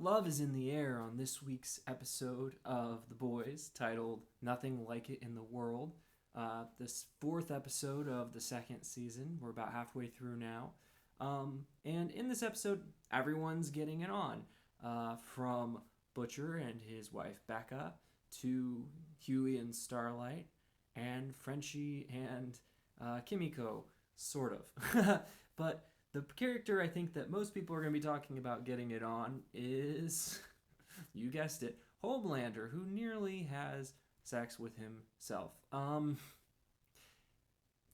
Love is in the air on this week's episode of The Boys, titled Nothing Like It in the World. This fourth episode of the second season. We're about halfway through now. And in this episode, everyone's getting it on. From Butcher and his wife Becca, to Huey and Starlight, and Frenchie and Kimiko, sort of. But the character I think that most people are going to be talking about getting it on is, you guessed it, Homelander, who nearly has sex with himself.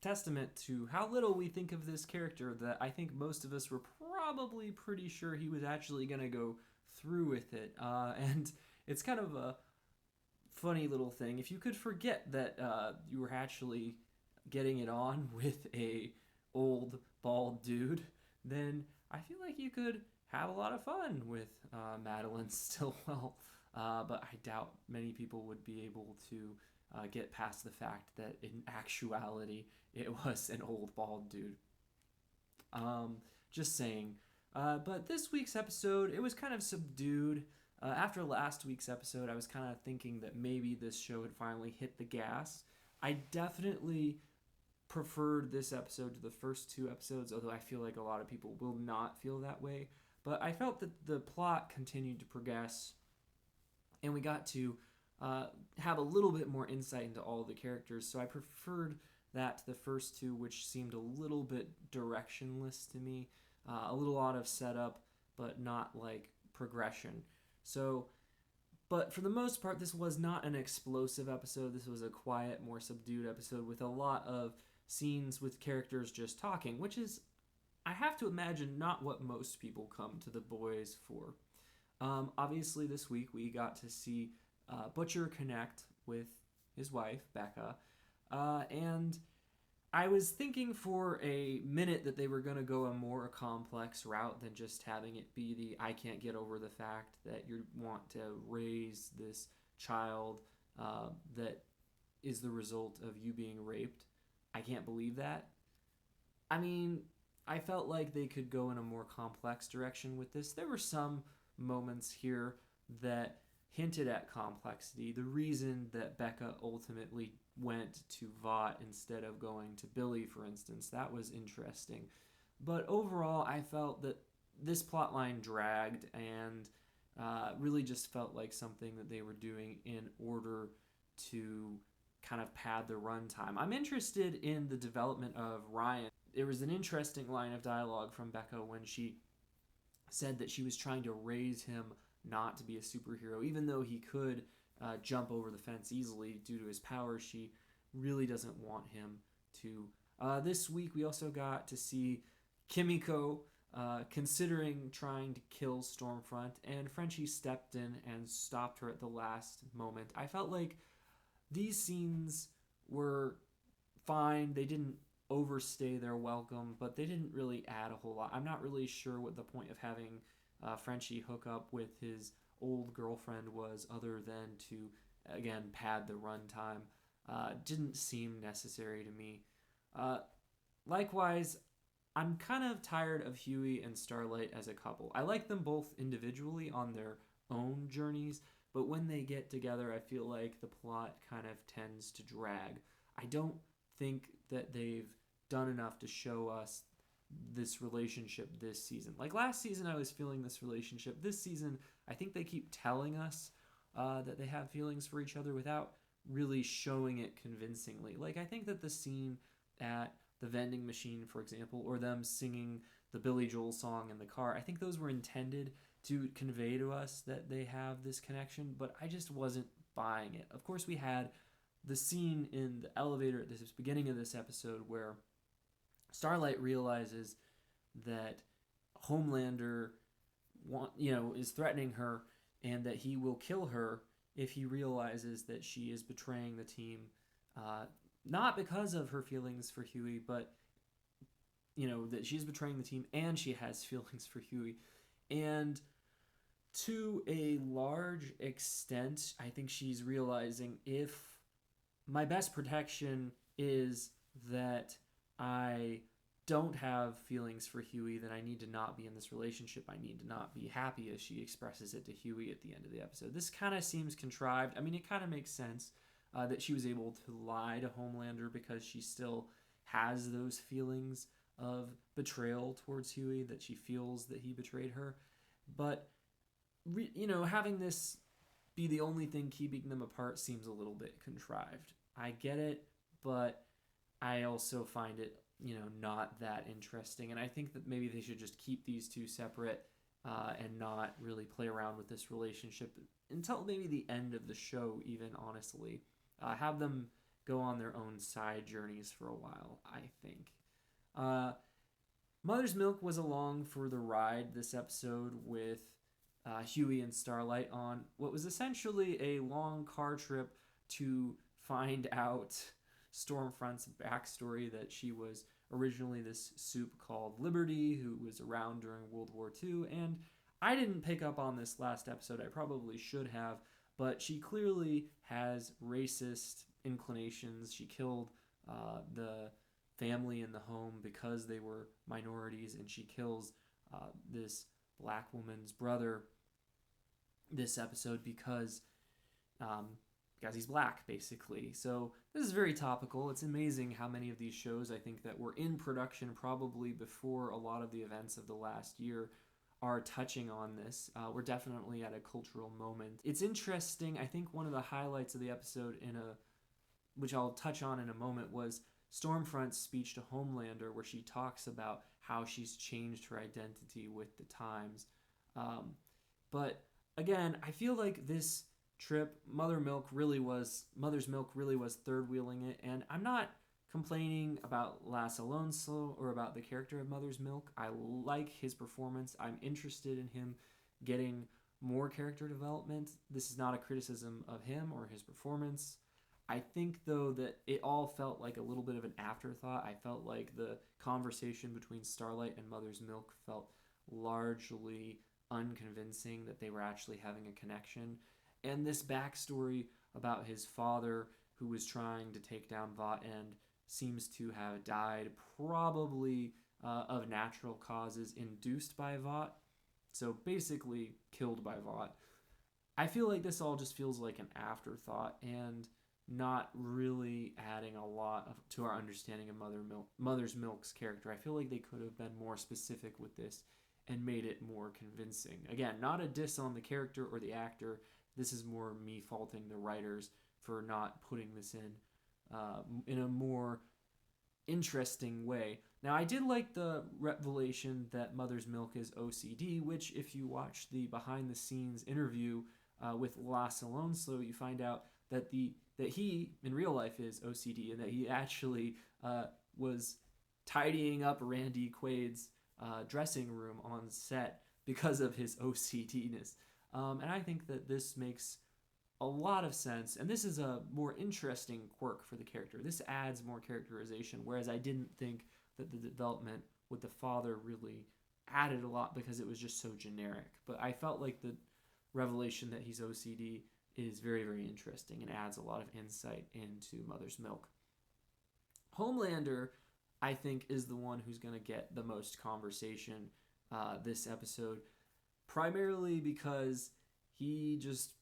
Testament to how little we think of this character that I think most of us were probably pretty sure he was actually going to go through with it. And it's kind of a funny little thing. If you could forget that you were actually getting it on with a old bald dude, then I feel like you could have a lot of fun with Madeline Stillwell. But I doubt many people would be able to get past the fact that in actuality it was an old bald dude. Just saying. But this week's episode, it was kind of subdued. After last week's episode, I was kind of thinking that maybe this show had finally hit the gas. I definitely preferred this episode to the first two episodes, although I feel like a lot of people will not feel that way. But I felt that the plot continued to progress, and we got to have a little bit more insight into all the characters. So I preferred that to the first two, which seemed a little bit directionless to me. A little out of setup, but not like progression. So, but for the most part, this was not an explosive episode. This was a quiet, more subdued episode with a lot of scenes with characters just talking, which is, I have to imagine, not what most people come to The Boys for. Obviously, this week we got to see Butcher connect with his wife, Becca, and I was thinking for a minute that they were going to go a more complex route than just having it be the I can't get over the fact that you want to raise this child that is the result of you being raped. I can't believe that. I mean, I felt like they could go in a more complex direction with this. There were some moments here that hinted at complexity. The reason that Becca ultimately went to Vought instead of going to Billy, for instance, that was interesting. But overall, I felt that this plotline dragged and really just felt like something that they were doing in order to kind of pad the runtime. I'm interested in the development of Ryan. There was an interesting line of dialogue from Becca when she said that she was trying to raise him not to be a superhero. Even though he could jump over the fence easily due to his powers, she really doesn't want him to. This week we also got to see Kimiko considering trying to kill Stormfront, and Frenchie stepped in and stopped her at the last moment. I felt like these scenes were fine. They didn't overstay their welcome, but they didn't really add a whole lot. I'm not really sure what the point of having Frenchie hook up with his old girlfriend was, other than to, again, pad the runtime. Didn't seem necessary to me. Likewise, I'm kind of tired of Huey and Starlight as a couple. I like them both individually on their own journeys, but when they get together, I feel like the plot kind of tends to drag. I don't think that they've done enough to show us this relationship this season. Like last season, I was feeling this relationship. This season, I think they keep telling us that they have feelings for each other without really showing it convincingly. Like, I think that the scene at the vending machine, for example, or them singing the Billy Joel song in the car, I think those were intended to convey to us that they have this connection, but I just wasn't buying it. Of course, we had the scene in the elevator at the beginning of this episode where Starlight realizes that Homelander is threatening her and that he will kill her if he realizes that she is betraying the team, not because of her feelings for Huey, but that she's betraying the team and she has feelings for Huey. And to a large extent, I think she's realizing, if my best protection is that I don't have feelings for Huey, then I need to not be in this relationship. I need to not be happy, as she expresses it to Huey at the end of the episode. This kind of seems contrived. I mean, it kind of makes sense that she was able to lie to Homelander because she still has those feelings of betrayal towards Huey, that she feels that he betrayed her. But, having this be the only thing keeping them apart seems a little bit contrived. I get it, but I also find it not that interesting. And I think that maybe they should just keep these two separate and not really play around with this relationship until maybe the end of the show, even, honestly. Have them go on their own side journeys for a while, I think. Mother's Milk was along for the ride this episode with Huey and Starlight on what was essentially a long car trip to find out Stormfront's backstory, that she was originally this soup called Liberty who was around during World War II. And I didn't pick up on this last episode. I probably should have, but she clearly has racist inclinations. She killed the family in the home because they were minorities, and she kills this black woman's brother this episode because he's black, basically. So this is very topical. It's amazing how many of these shows, I think, that were in production probably before a lot of the events of the last year are touching on this. We're definitely at a cultural moment. It's interesting. I think one of the highlights of the episode, which I'll touch on in a moment, was Stormfront's speech to Homelander, where she talks about how she's changed her identity with the times. But again, I feel like this trip, Mother's Milk really was third wheeling it, and I'm not complaining about Lasse Alonso or about the character of Mother's Milk. I like his performance. I'm interested in him getting more character development. This is not a criticism of him or his performance. I think, though, that it all felt like a little bit of an afterthought. I felt like the conversation between Starlight and Mother's Milk felt largely unconvincing, that they were actually having a connection. And this backstory about his father, who was trying to take down Vought and seems to have died, probably of natural causes induced by Vought. So basically killed by Vought. I feel like this all just feels like an afterthought and not really adding a lot to our understanding of Mother's Milk's character. I feel like they could have been more specific with this and made it more convincing. Again, not a diss on the character or the actor. This is more me faulting the writers for not putting this in a more interesting way. Now, I did like the revelation that Mother's Milk is OCD, which, if you watch the behind-the-scenes interview with Lasse Alonso, you find out that he, in real life, is OCD, and that he actually was tidying up Randy Quaid's dressing room on set because of his OCD-ness. And I think that this makes a lot of sense, and this is a more interesting quirk for the character. This adds more characterization, whereas I didn't think that the development with the father really added a lot because it was just so generic. But I felt like the revelation that he's OCD is very, very interesting and adds a lot of insight into Mother's Milk. Homelander, I think, is the one who's going to get the most conversation this episode, primarily because he just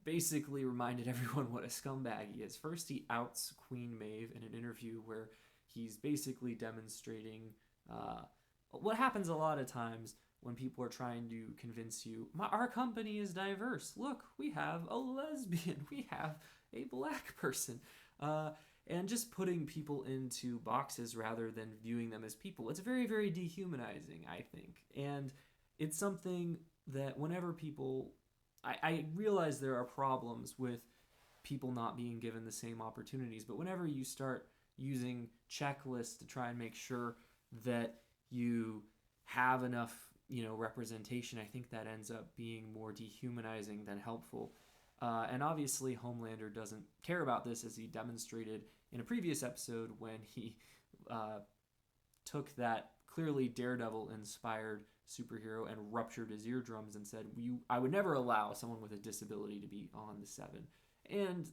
basically reminded everyone what a scumbag he is. First, he outs Queen Maeve in an interview where he's basically demonstrating what happens a lot of times when people are trying to convince you, our company is diverse. Look, we have a lesbian, we have a black person. And just putting people into boxes rather than viewing them as people. It's very, very dehumanizing, I think. And it's something that whenever people... I realize there are problems with people not being given the same opportunities, but whenever you start using checklists to try and make sure that you have enough, representation, I think that ends up being more dehumanizing than helpful. And obviously Homelander doesn't care about this, as he demonstrated in a previous episode when he took that clearly Daredevil-inspired superhero and ruptured his eardrums and said, I would never allow someone with a disability to be on the Seven. And,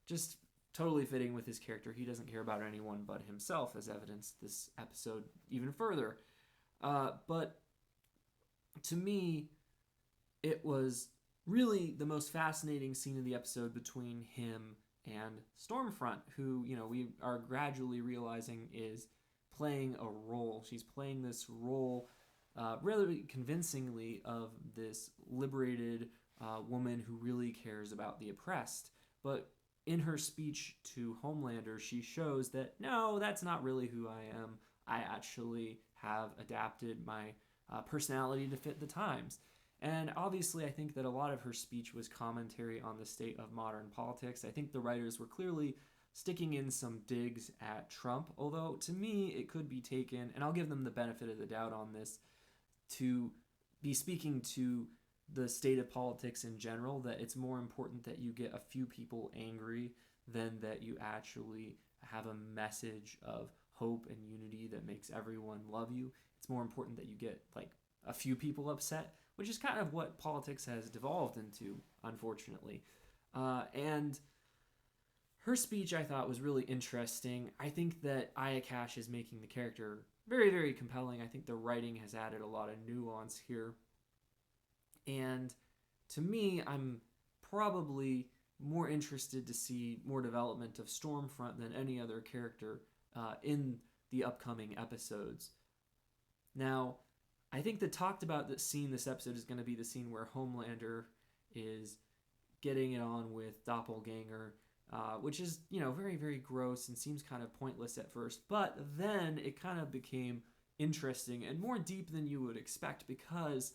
just totally fitting with his character. He doesn't care about anyone but himself, as evidenced this episode even further. But to me, it was really the most fascinating scene of the episode between him and Stormfront, who, we are gradually realizing is playing a role. She's playing this role really convincingly of this liberated woman who really cares about the oppressed. But in her speech to Homelander, she shows that, no, that's not really who I am. I actually have adapted my personality to fit the times. And obviously, I think that a lot of her speech was commentary on the state of modern politics. I think the writers were clearly sticking in some digs at Trump, although to me, it could be taken, and I'll give them the benefit of the doubt on this, to be speaking to the state of politics in general, that it's more important that you get a few people angry than that you actually have a message of hope and unity that makes everyone love you. It's more important that you get like a few people upset, which is kind of what politics has devolved into, unfortunately. And her speech, I thought, was really interesting. I think that Aya Cash is making the character very, very compelling. I think the writing has added a lot of nuance here. And to me, I'm probably more interested to see more development of Stormfront than any other character in the upcoming episodes. Now, I think the talked about scene this episode is going to be the scene where Homelander is getting it on with Doppelganger, which is, very, very gross and seems kind of pointless at first. But then it kind of became interesting and more deep than you would expect, because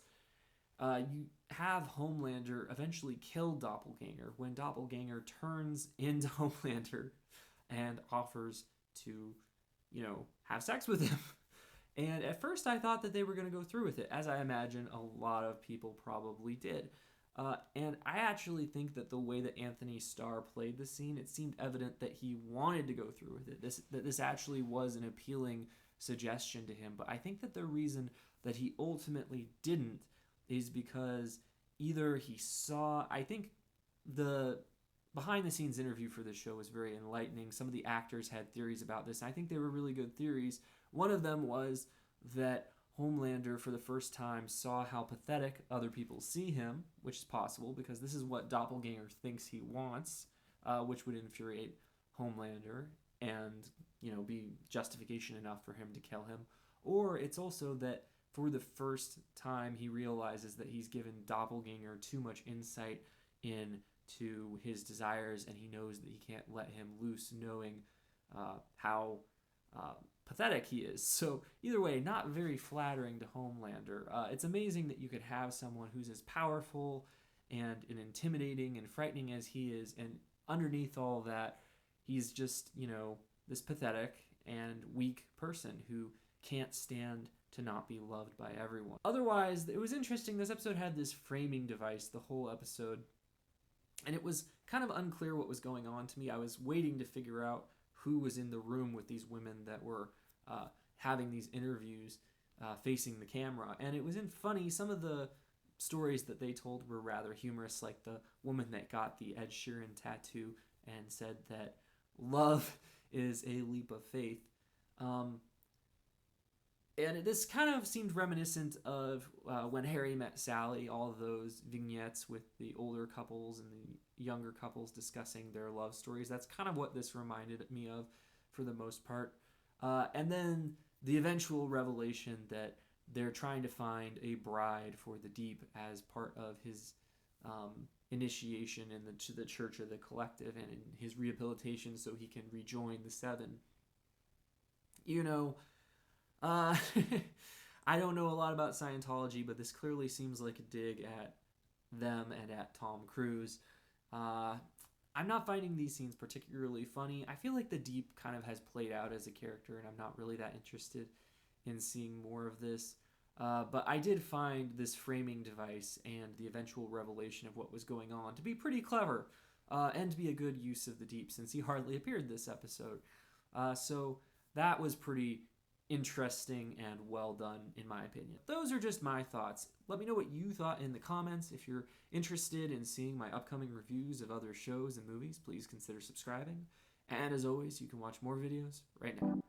you have Homelander eventually kill Doppelganger when Doppelganger turns into Homelander and offers to, have sex with him. And at first I thought that they were going to go through with it, as I imagine a lot of people probably did. And I actually think that the way that Anthony Starr played the scene, it seemed evident that he wanted to go through with it, that this actually was an appealing suggestion to him. But I think that the reason that he ultimately didn't is because either he saw, I think the behind the scenes interview for this show was very enlightening. Some of the actors had theories about this, and I think they were really good theories. One of them was that Homelander, for the first time, saw how pathetic other people see him, which is possible because this is what Doppelganger thinks he wants, which would infuriate Homelander and, be justification enough for him to kill him. Or it's also that for the first time he realizes that he's given Doppelganger too much insight into his desires, and he knows that he can't let him loose, knowing how pathetic he is. So either way, not very flattering to Homelander. It's amazing that you could have someone who's as powerful and intimidating and frightening as he is, and underneath all that, he's just, this pathetic and weak person who can't stand to not be loved by everyone. Otherwise, it was interesting. This episode had this framing device the whole episode, and it was kind of unclear what was going on to me. I was waiting to figure out who was in the room with these women that were having these interviews facing the camera. And it was funny. Some of the stories that they told were rather humorous, like the woman that got the Ed Sheeran tattoo and said that love is a leap of faith. And this kind of seemed reminiscent of When Harry Met Sally, all of those vignettes with the older couples and the younger couples discussing their love stories. That's kind of what this reminded me of for the most part. And then the eventual revelation that they're trying to find a bride for the Deep as part of his initiation to the Church of the Collective and in his rehabilitation so he can rejoin the Seven. I don't know a lot about Scientology, but this clearly seems like a dig at them and at Tom Cruise. I'm not finding these scenes particularly funny. I feel like the Deep kind of has played out as a character, and I'm not really that interested in seeing more of this. But I did find this framing device and the eventual revelation of what was going on to be pretty clever, and to be a good use of the Deep, since he hardly appeared this episode. So that was pretty interesting and well done, in my opinion. Those are just my thoughts. Let me know what you thought in the comments. If you're interested in seeing my upcoming reviews of other shows and movies, please consider subscribing. And as always, you can watch more videos right now.